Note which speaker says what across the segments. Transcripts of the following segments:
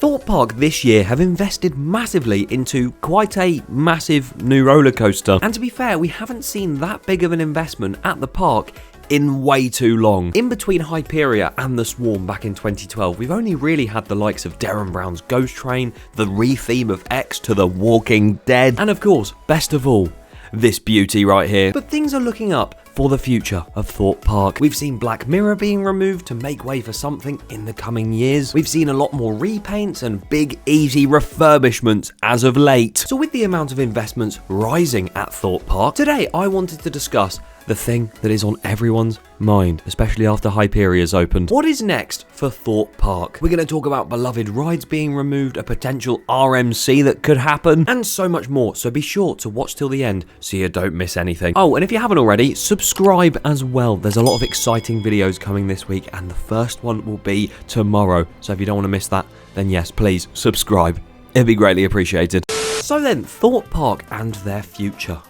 Speaker 1: Thorpe Park this year have invested massively into quite a massive new roller coaster. And to be fair, we haven't seen that big of an investment at the park in way too long. In between Hyperia and the Swarm back in 2012, we've only really had the likes of Darren Brown's Ghost Train, the re-theme of X to The Walking Dead, and of course, best of all, this beauty right here. But things are looking up for the future of Thorpe Park. We've seen Black Mirror being removed to make way for something in the coming years. We've seen a lot more repaints and big, easy refurbishments as of late. So with the amount of investments rising at Thorpe Park, today I wanted to discuss the thing that is on everyone's mind, especially after Hyperia's opened. What is next for Thorpe Park? We're going to talk about beloved rides being removed, a potential RMC that could happen, and so much more. So be sure to watch till the end so you don't miss anything. Oh, and if you haven't already, subscribe as well. There's a lot of exciting videos coming this week, and the first one will be tomorrow. So if you don't want to miss that, then yes, please subscribe. It'd be greatly appreciated. So then, Thorpe Park and their future.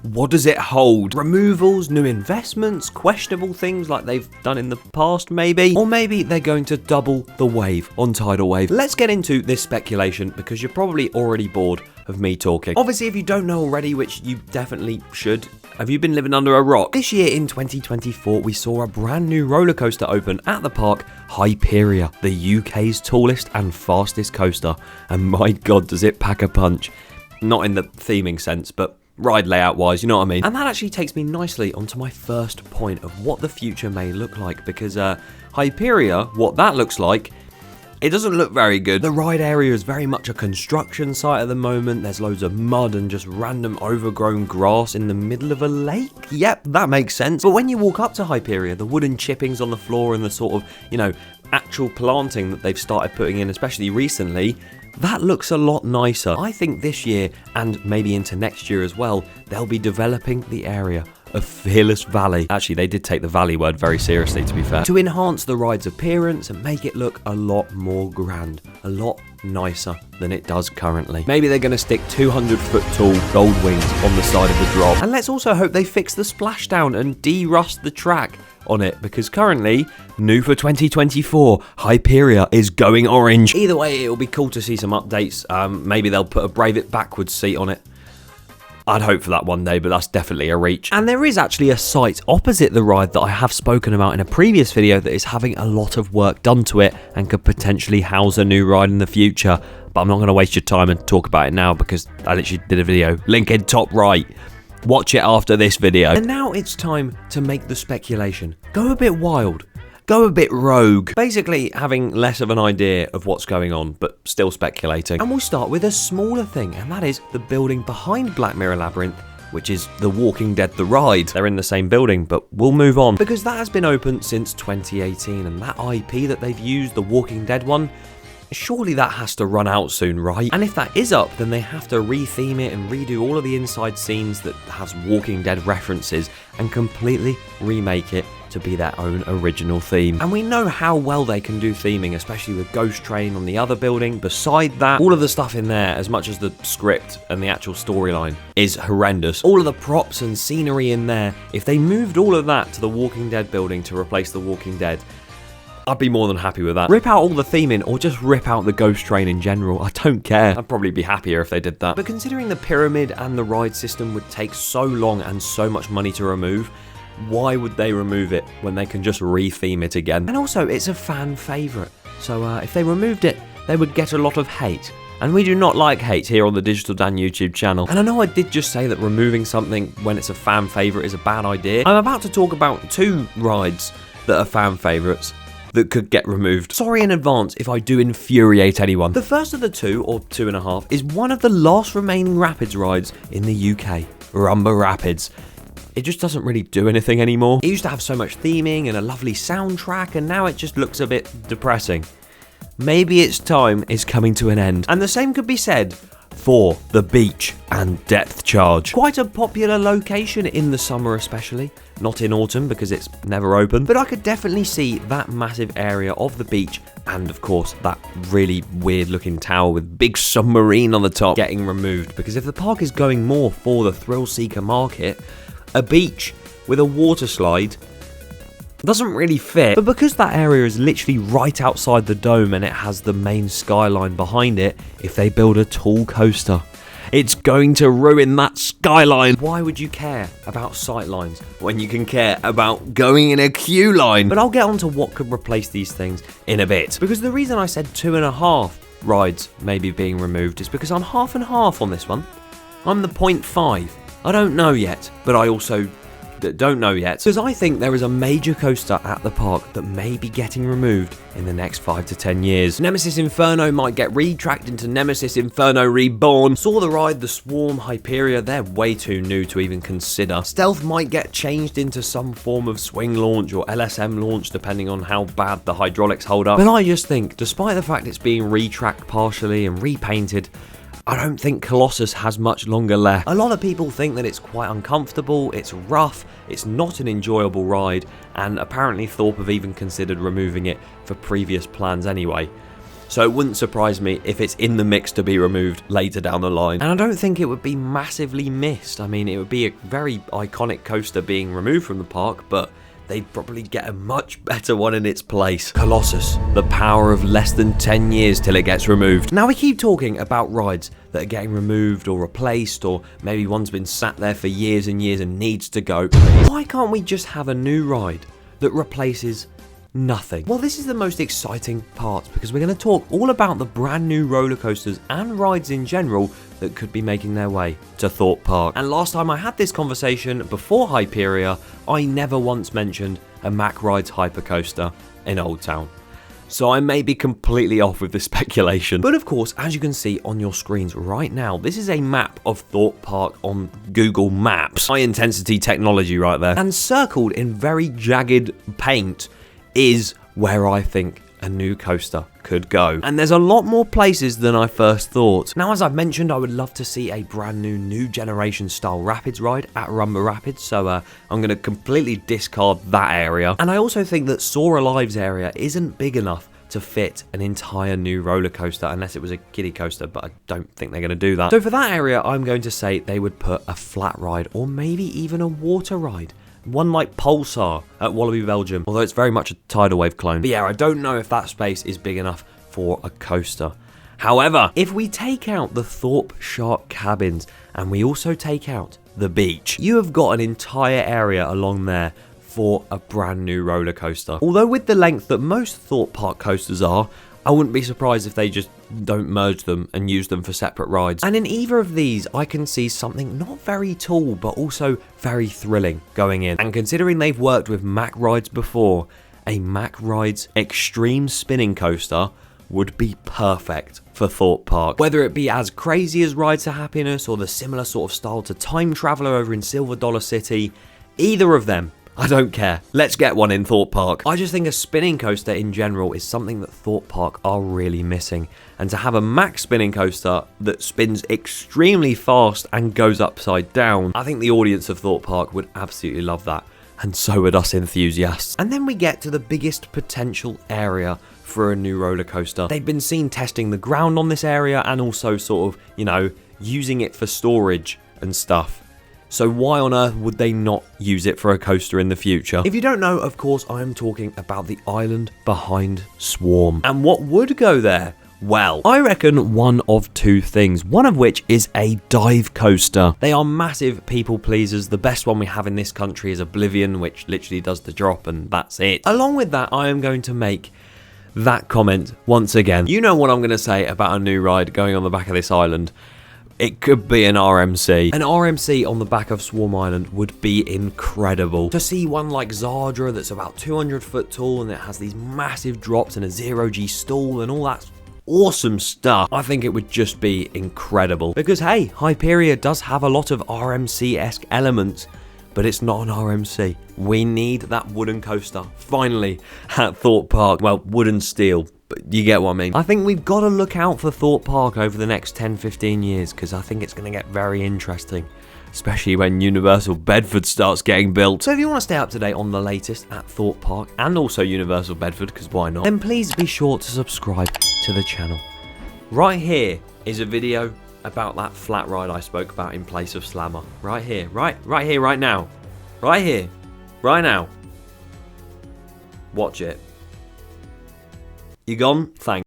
Speaker 1: What does it hold? Removals, new investments, questionable things like they've done in the past maybe? Or maybe they're going to double the wave on Tidal Wave. Let's get into this speculation because you're probably already bored of me talking. Obviously, if you don't know already, which you definitely should, have you been living under a rock? This year in 2024, we saw a brand new roller coaster open at the park, Hyperia, the UK's tallest and fastest coaster. And my God, does it pack a punch. Not in the theming sense, but ride layout wise, you know what I mean? And that actually takes me nicely onto my first point of what the future may look like, because Hyperia, what that looks like, it doesn't look very good. The ride area is very much a construction site at the moment. There's loads of mud and just random overgrown grass in the middle of a lake. Yep, that makes sense. But when you walk up to Hyperia, the wooden chippings on the floor and the sort of, actual planting that they've started putting in, especially recently, that looks a lot nicer. I think this year, and maybe into next year as well, they'll be developing the area of Fearless Valley. Actually, they did take the valley word very seriously, to be fair, to enhance the ride's appearance and make it look a lot more grand, a lot nicer than it does currently. Maybe they're going to stick 200-foot tall gold wings on the side of the drop. And let's also hope they fix the splashdown and de-rust the track on it, because currently, new for 2024, Hyperia is going orange. Either way, it'll be cool to see some updates. Maybe they'll put a Brave It Backwards seat on it. I'd hope for that one day, but that's definitely a reach. And there is actually a site opposite the ride that I have spoken about in a previous video that is having a lot of work done to it and could potentially house a new ride in the future. But I'm not going to waste your time and talk about it now because I literally did a video. Link in top right. Watch it after this video. And now it's time to make the speculation. Go a bit wild. Go a bit rogue. Basically having less of an idea of what's going on, but still speculating. And we'll start with a smaller thing, and that is the building behind Black Mirror Labyrinth, which is The Walking Dead The Ride. They're in the same building, but we'll move on. Because that has been open since 2018, and that IP that they've used, The Walking Dead one, surely that has to run out soon, right? And if that is up, then they have to re-theme it and redo all of the inside scenes that has Walking Dead references and completely remake it to be their own original theme. And we know how well they can do theming, especially with Ghost Train on the other building. Beside that, all of the stuff in there, as much as the script and the actual storyline, is horrendous. All of the props and scenery in there, if they moved all of that to the Walking Dead building to replace the Walking Dead, I'd be more than happy with that. Rip out all the theming or just rip out the Ghost Train in general. I don't care. I'd probably be happier if they did that. But considering the pyramid and the ride system would take so long and so much money to remove, why would they remove it when they can just re-theme it again? And also, it's a fan favourite. So if they removed it, they would get a lot of hate. And we do not like hate here on the DigitalDan YouTube channel. And I know I did just say that removing something when it's a fan favourite is a bad idea. I'm about to talk about two rides that are fan favourites that could get removed. Sorry in advance if I do infuriate anyone. The first of the two, or 2.5, is one of the last remaining Rapids rides in the UK, Rumba Rapids. It just doesn't really do anything anymore. It used to have so much theming and a lovely soundtrack, and now it just looks a bit depressing. Maybe its time is coming to an end. And the same could be said for the beach and Depth Charge. Quite a popular location in the summer especially. Not in autumn because it's never open, but I could definitely see that massive area of the beach and of course that really weird looking tower with big submarine on the top getting removed, because if the park is going more for the thrill seeker market, a beach with a water slide doesn't really fit. But because that area is literally right outside the dome and it has the main skyline behind it, if they build a tall coaster, it's going to ruin that skyline. Why would you care about sightlines when you can care about going in a queue line? But I'll get on to what could replace these things in a bit. Because the reason I said 2.5 rides maybe being removed is because I'm half and half on this one. I'm the 0.5. I don't know yet, but I also don't know yet, because I think there is a major coaster at the park that may be getting removed in the next 5 to 10 years. Nemesis Inferno might get retracked into Nemesis Inferno Reborn. Saw the Ride, the Swarm, Hyperia, they're way too new to even consider. Stealth might get changed into some form of swing launch or LSM launch depending on how bad the hydraulics hold up. But I just think, despite the fact it's being retracked partially and repainted, I don't think Colossus has much longer left. A lot of people think that it's quite uncomfortable, it's rough, it's not an enjoyable ride, and apparently Thorpe have even considered removing it for previous plans anyway. So it wouldn't surprise me if it's in the mix to be removed later down the line. And I don't think it would be massively missed. I mean, it would be a very iconic coaster being removed from the park, but they'd probably get a much better one in its place. Colossus, the power of less than 10 years till it gets removed. Now we keep talking about rides that are getting removed or replaced, or maybe one's been sat there for years and years and needs to go. Why can't we just have a new ride that replaces nothing? Well, this is the most exciting part, because we're going to talk all about the brand new roller coasters and rides in general that could be making their way to Thorpe Park. And last time I had this conversation before Hyperia, I never once mentioned a Mack Rides Hypercoaster in Old Town. So I may be completely off with the speculation. But of course, as you can see on your screens right now, this is a map of Thorpe Park on Google Maps. High intensity technology right there. And circled in very jagged paint is where I think a new coaster could go. And there's a lot more places than I first thought. Now, as I've mentioned, I would love to see a brand new generation style Rapids ride at Rumba Rapids, so I'm going to completely discard that area. And I also think that Soar Alive's area isn't big enough to fit an entire new roller coaster unless it was a kiddie coaster, but I don't think they're going to do that. So for that area, I'm going to say they would put a flat ride or maybe even a water ride. One like Pulsar at Wallaby, Belgium, although it's very much a tidal wave clone. But yeah, I don't know if that space is big enough for a coaster. However, if we take out the Thorpe Shark cabins and we also take out the beach, you have got an entire area along there for a brand new roller coaster. Although with the length that most Thorpe Park coasters are, I wouldn't be surprised if they just don't merge them and use them for separate rides. And in either of these, I can see something not very tall, but also very thrilling going in. And considering they've worked with Mack Rides before, a Mack Rides Extreme Spinning Coaster would be perfect for Thorpe Park. Whether it be as crazy as Ride to Happiness or the similar sort of style to Time Traveler over in Silver Dollar City, either of them, I don't care. Let's get one in Thorpe Park. I just think a spinning coaster in general is something that Thorpe Park are really missing. And to have a Mack spinning coaster that spins extremely fast and goes upside down, I think the audience of Thorpe Park would absolutely love that. And so would us enthusiasts. And then we get to the biggest potential area for a new roller coaster. They've been seen testing the ground on this area and also sort of, you know, using it for storage and stuff. So why on earth would they not use it for a coaster in the future? If you don't know, of course, I am talking about the island behind Swarm. And what would go there? Well, I reckon one of two things, one of which is a dive coaster. They are massive people pleasers. The best one we have in this country is Oblivion, which literally does the drop and that's it. Along with that, I am going to make that comment once again. You know what I'm going to say about a new ride going on the back of this island. It could be an RMC. An RMC on the back of Swarm Island would be incredible. To see one like Zardra that's about 200 foot tall and it has these massive drops and a zero-G stall and all that awesome stuff, I think it would just be incredible. Because hey, Hyperia does have a lot of RMC-esque elements, but it's not an RMC. We need that wooden coaster, finally, at Thorpe Park. Well, wood and steel, but you get what I mean. I think we've got to look out for Thorpe Park over the next 10-15 years, because I think it's going to get very interesting, especially when Universal Bedford starts getting built. So if you want to stay up to date on the latest at Thorpe Park, and also Universal Bedford, because why not, then please be sure to subscribe to the channel. Right here is a video about that flat ride I spoke about in place of Slammer. Right here, right here, right now. Right here, right now. Watch it. You gone? Thanks.